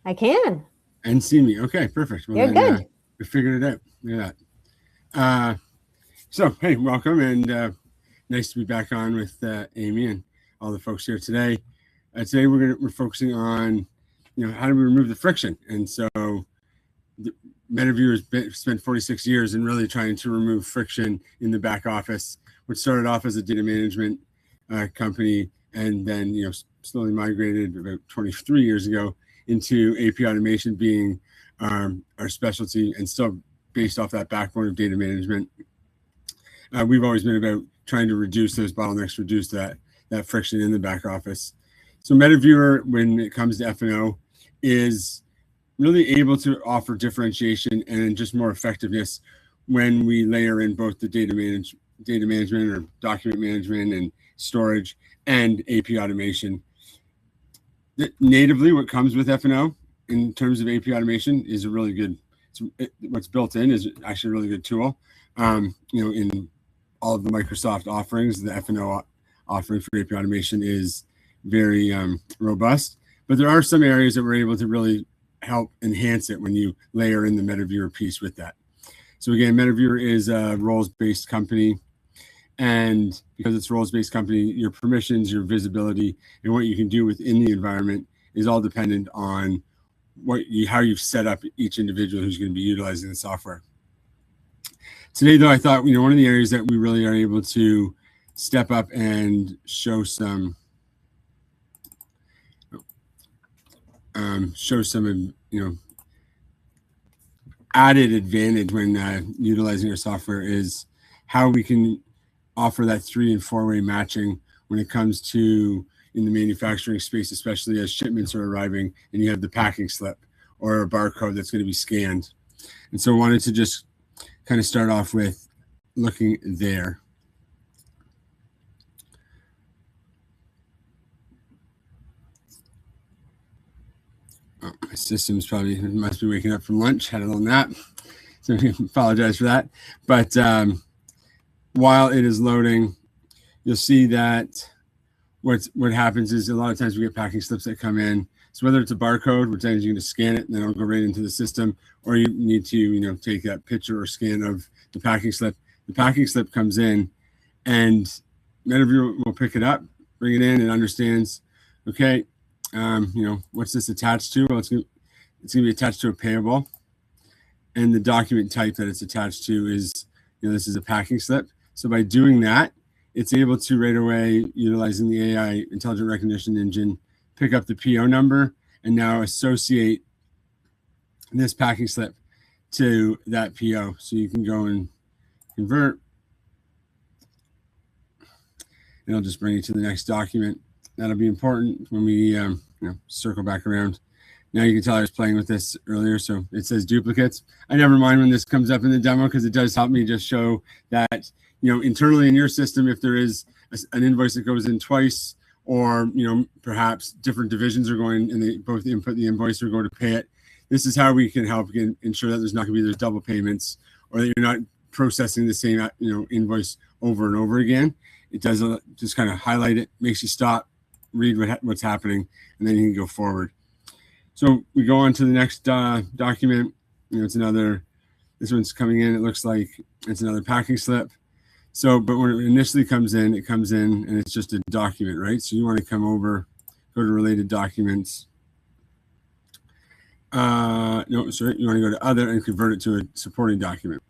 I can. And see me. Okay, perfect. Well, You're then good. we figured it out. Look at that. So, hey, welcome, and nice to be back on with Amy and all the folks here today. Today we're focusing on, how do we remove the friction? And so, MetaViewer has spent 46 years in really trying to remove friction in the back office, which started off as a data management company, and then slowly migrated about 23 years ago into AP automation being our specialty, and still based off that backbone of data management. We've always been about trying to reduce those bottlenecks, reduce that friction in the back office. So MetaViewer, when it comes to F&O, is really able to offer differentiation and just more effectiveness when we layer in both the data management or document management and storage and AP automation. Natively, what comes with F&O in terms of AP automation is a really good. What's built in is actually a really good tool. In all of the Microsoft offerings, the F&O offering for AP automation is very robust. But there are some areas that we're able to really help enhance it when you layer in the MetaViewer piece with that. So again, MetaViewer is a roles-based company. And because it's a roles-based company, your permissions, your visibility, and what you can do within the environment is all dependent on how you've set up each individual who's going to be utilizing the software. Today, though, I thought one of the areas that we really are able to step up and show some added advantage when utilizing our software is how we can offer that 3- and 4-way matching when it comes to in the manufacturing space, especially as shipments are arriving and you have the packing slip or a barcode that's going to be scanned. And so I wanted to just kind of start off with looking there. Oh, my system's probably must be waking up from lunch, had a little nap. So I apologize for that. But while it is loading, you'll see that what happens is a lot of times we get packing slips that come in. So whether it's a barcode, which means you're going to scan it and then it'll go right into the system, or you need to take that picture or scan of the packing slip. The packing slip comes in, and MetaViewer will pick it up, bring it in, and understands, okay, what's this attached to? Well, it's going to be attached to a payable, and the document type that it's attached to is, this is a packing slip. So by doing that, it's able to right away, utilizing the AI intelligent recognition engine, pick up the PO number and now associate this packing slip to that PO. So you can go and convert. And it'll just bring you to the next document. That'll be important when we circle back around. Now you can tell I was playing with this earlier. So it says duplicates. I never mind when this comes up in the demo because it does help me just show that, internally in your system, if there is an invoice that goes in twice, or perhaps different divisions are going and they both input the invoice or go to pay it. This is how we can help ensure that there's not going to be those double payments, or that you're not processing the same invoice over and over again. It does just kind of highlight it, makes you stop, read what's happening, and then you can go forward. So we go on to the next document. It's another. This one's coming in. It looks like it's another packing slip. So, but when it initially comes in, and it's just a document, right? So you want to come over, go to related documents. No, sorry, you want to go to other and convert it to a supporting document.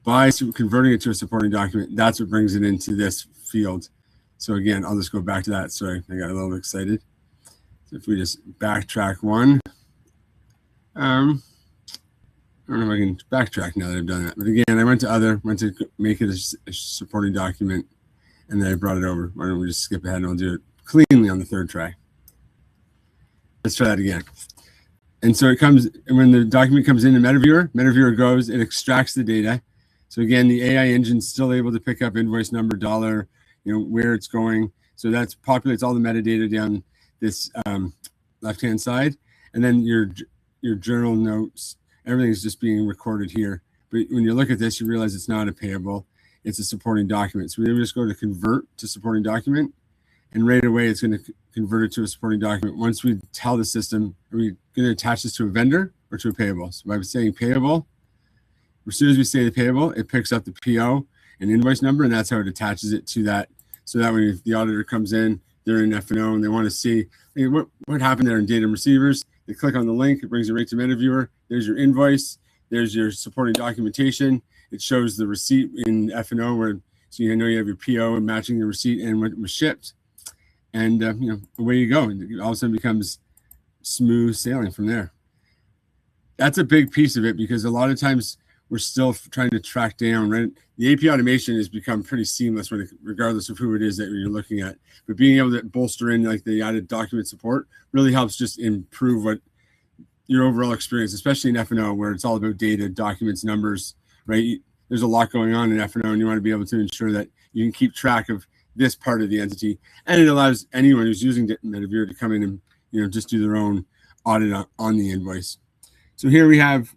By converting it to a supporting document, that's what brings it into this field. So again, I'll just go back to that. Sorry, I got a little excited. So if we just backtrack one, I don't know if I can backtrack now that I've done that. But again, I went to make it a supporting document, and then I brought it over. Why don't we just skip ahead and I'll do it cleanly on the third try. Let's try that again. And so it comes, and when the document comes into MetaViewer goes, it extracts the data. So again, the AI engine's still able to pick up invoice number, dollar, where it's going. So that populates all the metadata down this left-hand side. And then your journal notes, everything is just being recorded here. But when you look at this, you realize it's not a payable, it's a supporting document. So we just go to convert to supporting document, and right away it's going to convert it to a supporting document. Once we tell the system, are we going to attach this to a vendor or to a payable? So by saying payable, as soon as we say the payable, it picks up the PO and invoice number, and that's how it attaches it to that. So that when the auditor comes in, they're in F&O and they want to see, hey, what happened there in data and receivers. They click on the link, it brings it right to MetaViewer. There's your invoice, there's your supporting documentation. It shows the receipt in F&O, where so you know you have your PO and matching the receipt and what was shipped, and away you go. And all of a sudden becomes smooth sailing from there. That's a big piece of it, because a lot of times we're still trying to track down, right? The AP automation has become pretty seamless regardless of who it is that you're looking at. But being able to bolster in like the added document support really helps just improve what your overall experience, especially in F&O, where it's all about data, documents, numbers, right? There's a lot going on in F&O, and you want to be able to ensure that you can keep track of this part of the entity. And it allows anyone who's using MetaViewer to come in and just do their own audit on the invoice. So here we have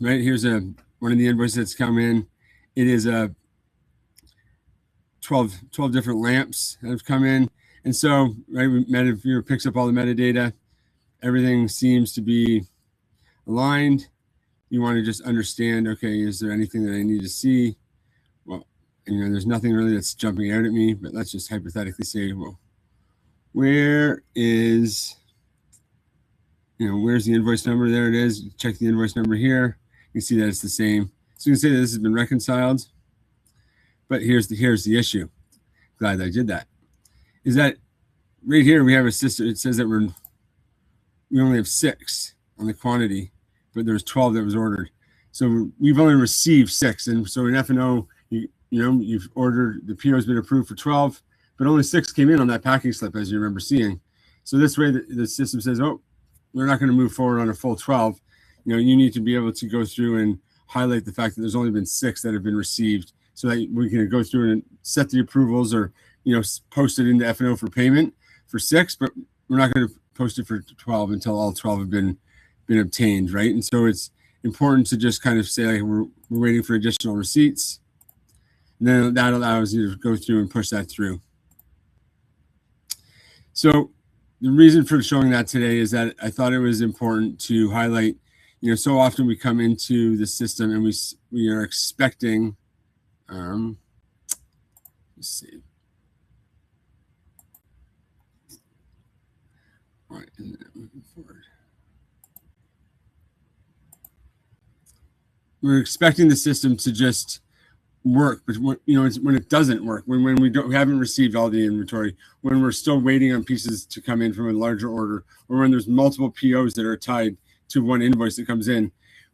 right here's one of the invoices that's come in. It is 12 different lamps that have come in, and so right, MetaViewer picks up all the metadata. Everything seems to be aligned. You want to just understand, okay, is there anything that I need to see? Well, there's nothing really that's jumping out at me, but let's just hypothetically say, well, where is where's the invoice number? There it is. Check the invoice number here. You can see that it's the same. So you can say that this has been reconciled. But here's the issue. Glad I did that. Is that right here we have a system. It says that we only have 6 on the quantity, but there's 12 that was ordered. So we've only received 6. And so in F&O, you've ordered, the PO has been approved for 12, but only 6 came in on that packing slip, as you remember seeing. So this way the system says, oh, we're not going to move forward on a full 12. You need to be able to go through and highlight the fact that there's only been 6 that have been received, so that we can go through and set the approvals, or post it into F&O for payment for 6, but we're not going to post it for 12 until all 12 have been obtained, right? And so it's important to just kind of say, like, we're waiting for additional receipts, and then that allows you to go through and push that through. So the reason for showing that today is that I thought it was important to highlight, so often we come into the system and we are expecting, let's see. Why isn't it moving forward? We're expecting the system to just work, but when it doesn't work, when we haven't received all the inventory, when we're still waiting on pieces to come in from a larger order, or when there's multiple POs that are tied to one invoice that comes in,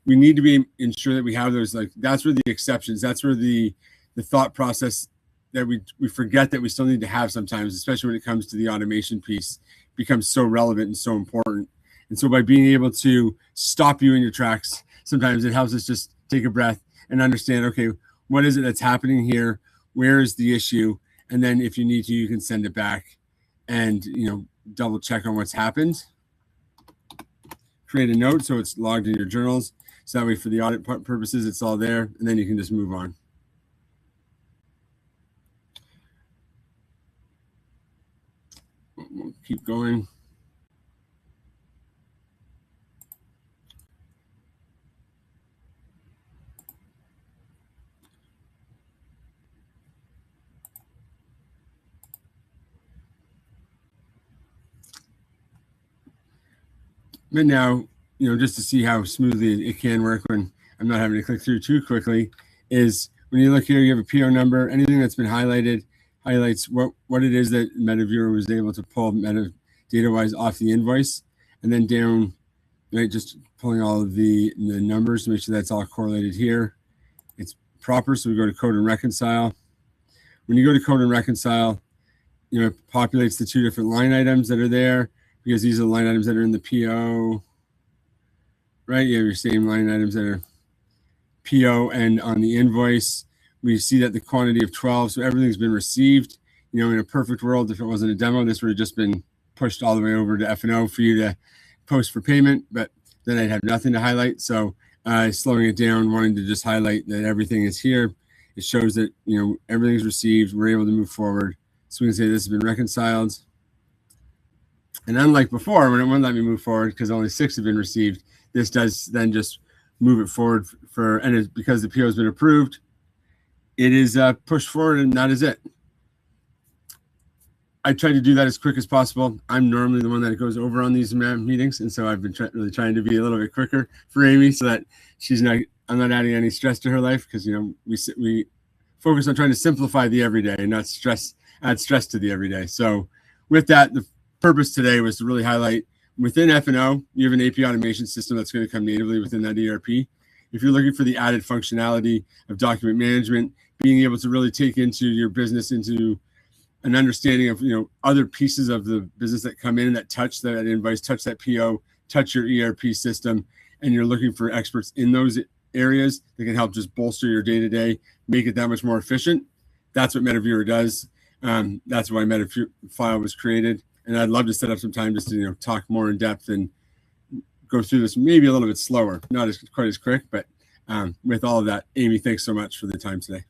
we need to ensure that we have those. Like, that's where the exceptions, that's where the thought process that we forget that we still need to have sometimes, especially when it comes to the automation piece, becomes so relevant and so important. And so by being able to stop you in your tracks, sometimes it helps us just take a breath and understand, okay, what is it that's happening here? Where is the issue? And then if you need to, you can send it back and, double check on what's happened. Create a note so it's logged in your journals. So that way for the audit purposes, it's all there, and then you can just move on. We'll keep going. But now, just to see how smoothly it can work when I'm not having to click through too quickly, is when you look here, you have a PO number. Anything that's been highlighted highlights what it is that MetaViewer was able to pull metadata-wise off the invoice, and then down, right, just pulling all of the numbers to make sure that's all correlated here. It's proper, so we go to Code and Reconcile. When you go to Code and Reconcile, it populates the 2 different line items that are there, because these are the line items that are in the PO, right? You have your same line items that are PO and on the invoice. We see that the quantity of 12, so everything's been received. In a perfect world, if it wasn't a demo, this would have just been pushed all the way over to F&O for you to post for payment, but then I'd have nothing to highlight. So slowing it down, wanting to just highlight that everything is here. It shows that, everything's received. We're able to move forward. So we can say this has been reconciled. And unlike before, when it wouldn't let me move forward because only 6 have been received, this does then just move it forward and because the PO has been approved, it is pushed forward, and that is it. I try to do that as quick as possible. I'm normally the one that goes over on these meetings, and so I've been really trying to be a little bit quicker for Amy so that I'm not adding any stress to her life, because we focus on trying to simplify the everyday and not add stress to the everyday. So with that, the purpose today was to really highlight within F&O, you have an AP automation system that's going to come natively within that ERP. If you're looking for the added functionality of document management, being able to really take into your business into an understanding of other pieces of the business that come in that touch that invoice, touch that PO, touch your ERP system, and you're looking for experts in those areas that can help just bolster your day-to-day, make it that much more efficient. That's what MetaViewer does. That's why MetaViewer was created. And I'd love to set up some time just to talk more in depth and go through this maybe a little bit slower, not quite as quick, but with all of that, Amy, thanks so much for the time today.